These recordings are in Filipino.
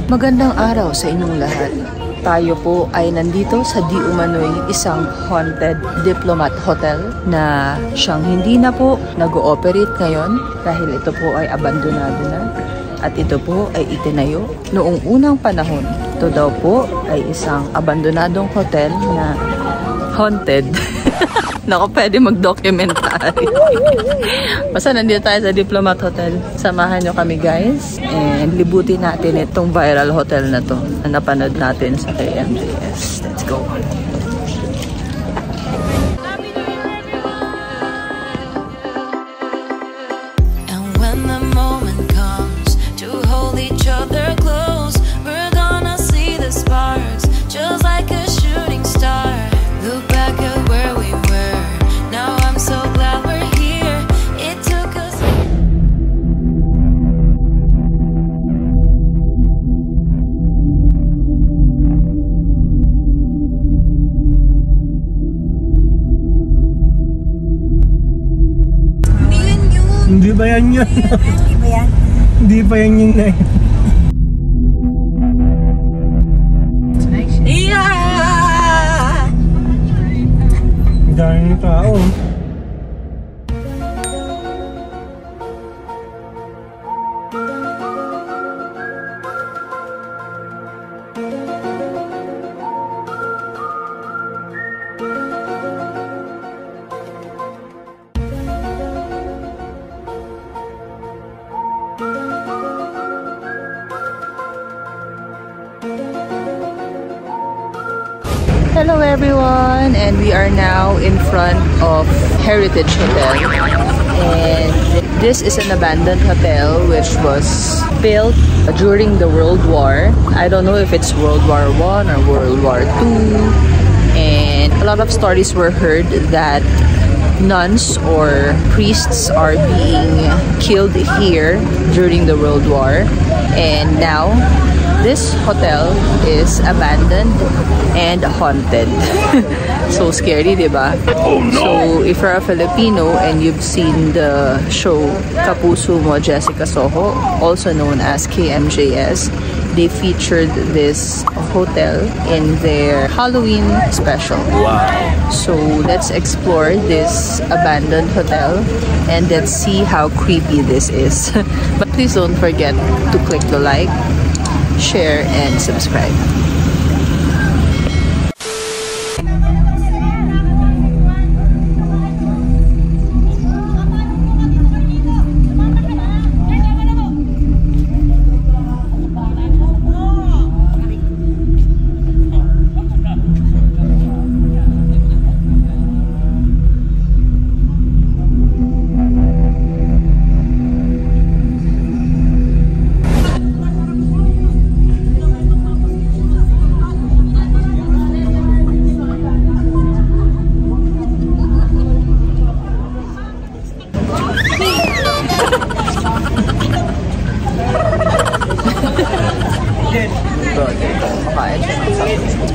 Magandang araw sa inyong lahat. Tayo po ay nandito sa di umano'y isang haunted diplomat hotel na siyang hindi na po nag-ooperate ngayon dahil ito po ay abandonado na at ito po ay itinayo noong unang panahon. Ito daw po ay isang abandonadong hotel na haunted. Naku, pwede mag-documentary. Basta nandito tayo sa Diplomat Hotel. Samahan nyo kami guys. And libutin natin itong viral hotel na to na napanood natin sa KMJS. Let's go. And when the moment comes to hold each other close, we're gonna see the sparks just like a shooting star. Look back at where we were. Now I'm so glad we're here. It took us. Hindi ba yan yun? Hindi ba yan? Hindi pa yan yun eh. Yeah! Daming tao. Hello everyone, and we are now in front of Heritage Hotel, and this is an abandoned hotel which was built during the World War. I don't know if it's World War I or World War II, and a lot of stories were heard that nuns or priests are being killed here during the World War, and now this hotel is abandoned and haunted. So scary, diba? Oh, no. So if you're a Filipino and you've seen the show Kapuso Mo Jessica Soho, also known as KMJS, they featured this hotel in their Halloween special. Wow. So let's explore this abandoned hotel and let's see how creepy this is. But please don't forget to click the like, share, and subscribe.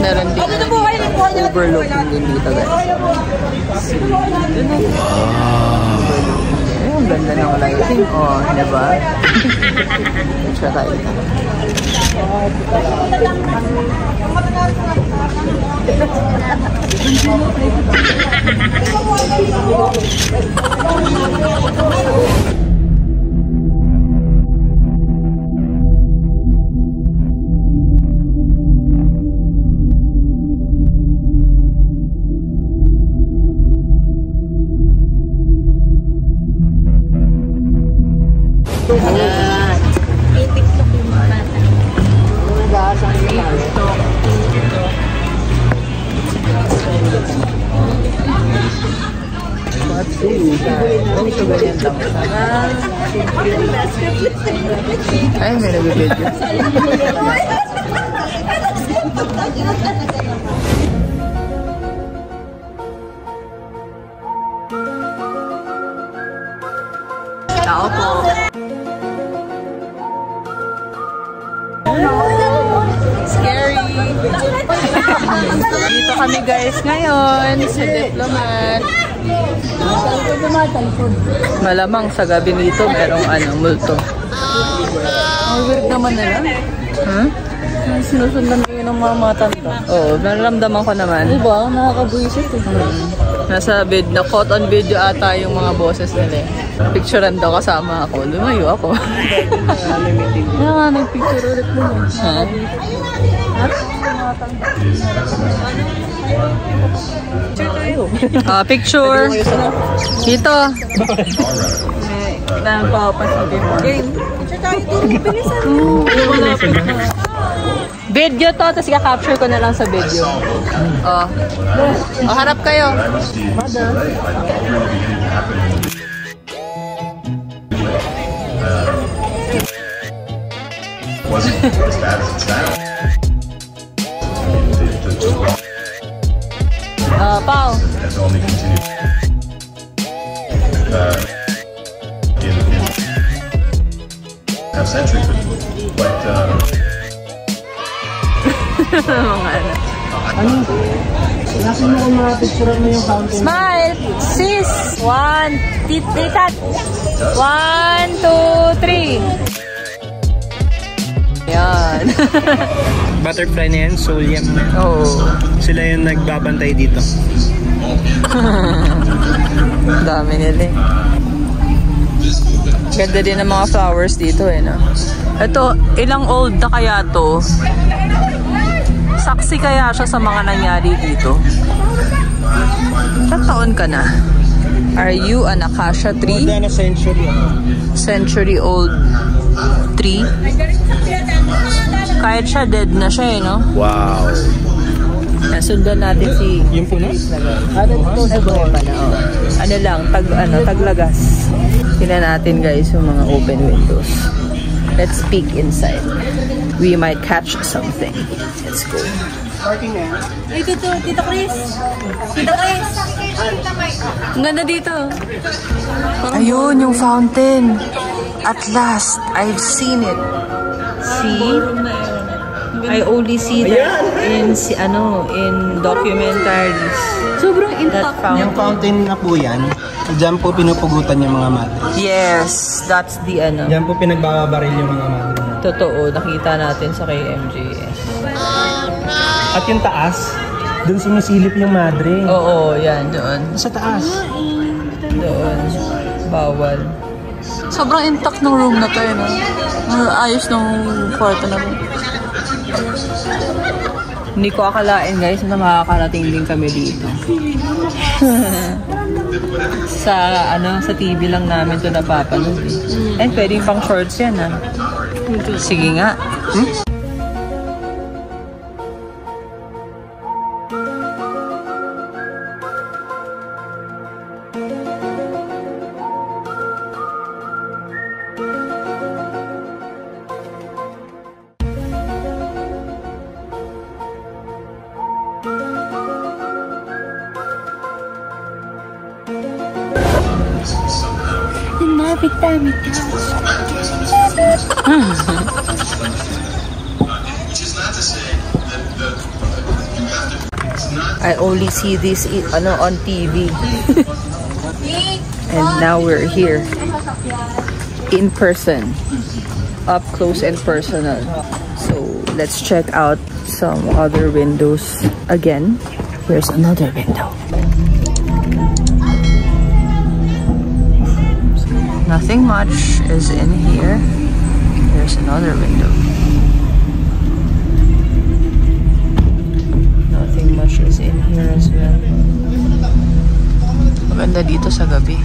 Meron din overlooking din dito guys. Wow! Ang ganda ng lighting. Oh, diba? Try tayo. TikTok yung mga bata. Ay, may nag-video. Tao po. Scary. Dito kami guys ngayon sa Diplomat. Malamang sa gabi nito merong multo. Ang weird naman nila. Huh? Sinusundan kayo ng mga matanda. Oo, nararamdaman ko naman. Diba? Nakakabuisit eh. Nasa caught on video ata yung mga boses nila eh. Picturean daw kasama ako. Lumayo ako. Kaya nga, nagpicture ulit mo. Picture. Dito. Nagpapasabi mo. Game. Picture tayo dito. Bilisan. Video to, tapos i-capture ko na lang sa video. Oh. Oh, harap kayo. Pao. Nasa mo kung mga picture mo yung fountain. Smile! Sis! 1, tikat! 1, 2, 3. Yan. Butterfly na yan, soul yam. Oh. Sila yung nagbabantay dito. Dami nila eh. Ganda din ng mga flowers dito eh, no? Ito, ilang old na kaya to? Saksi kaya siya sa mga nangyari dito? Ilang taon ka na? Are you an acacia tree? More than a century. Century old tree? Kahit siya, dead na siya eh, no? Wow. Nasundan natin si... Yung puno? Buhay pa na, oh. Ano lang, taglagas. Tingnan natin guys yung mga open windows. Let's peek inside. We might catch something. Let's go. Hey, Tito Chris. Tito Chris. Ang ganda dito. Ayun, yung fountain. At last, I've seen it. See? I only see that in documentaries. Sobrang intact niya. Yung fountain na po yan, dyan po pinupugutan yung mga madre. Yes, that's the Dyan po pinagbabaril yung mga madre. Totoo, nakita natin sa KMJS. At yung taas, dun sumisilip yung madre. Oo, yan, doon. Sa taas. Doon. Bawal. Sobrang intact ng room na to, no? Ayos ng kwarto na room. Hindi ko akalain guys na makakarating din kami dito. sa TV lang namin to napapanood eh. And pwedeng pang shorts yan ah. Sige nga. I only see this on TV. And now we're here in person, up close and personal. So let's check out some other windows again. Here's another window. Nothing much is in here. Here's another window. Nothing much is in here as well. Maganda dito sa gabi.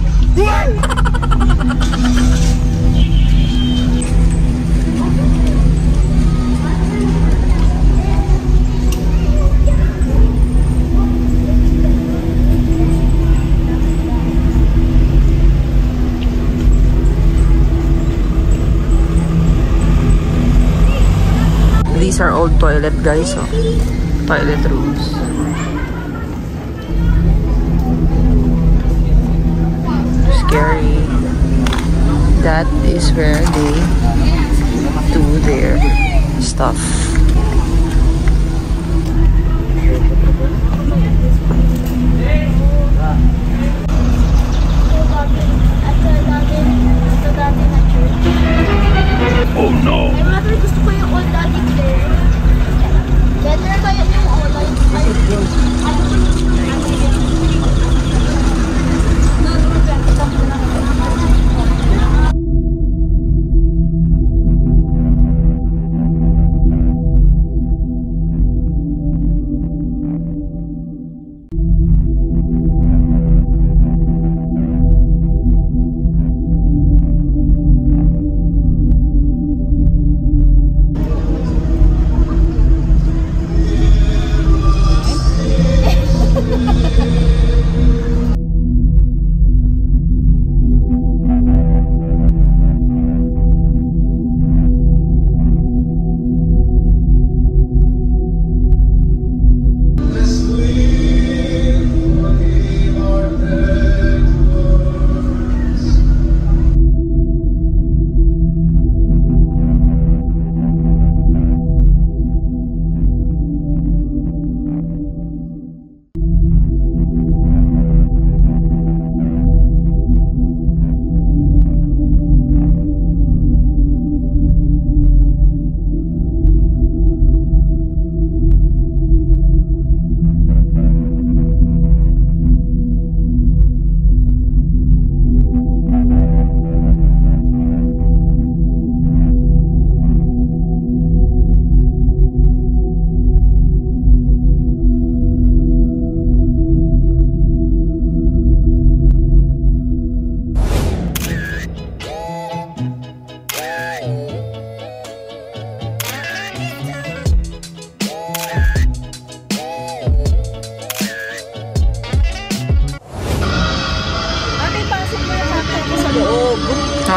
These are old toilet guys, oh. Toilet rooms. Scary. That is where they do their stuff. Oh no! Gusto ko yung old daddy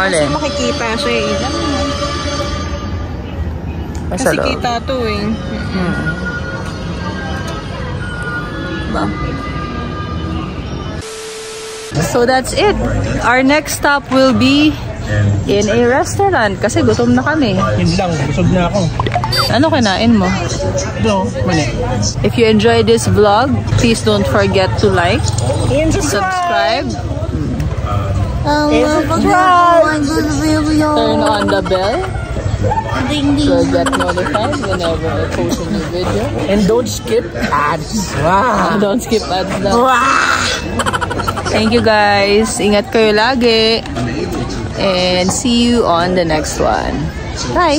Alin? Makikita siya eh. Kasi Kasi kita to eh. Ba? So that's it. Our next stop will be in a restaurant kasi gutom na kami. Yun lang, busog na ako. Ano kinain mo? No, mali. If you enjoyed this vlog, please don't forget to like, subscribe, turn on the bell to get notified whenever I post a new video. And don't skip ads. Wow. Don't skip ads daw. Thank you guys. Ingat kayo lagi. And see you on the next one. Bye.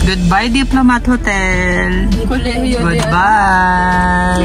Goodbye, Diplomat Hotel. Goodbye.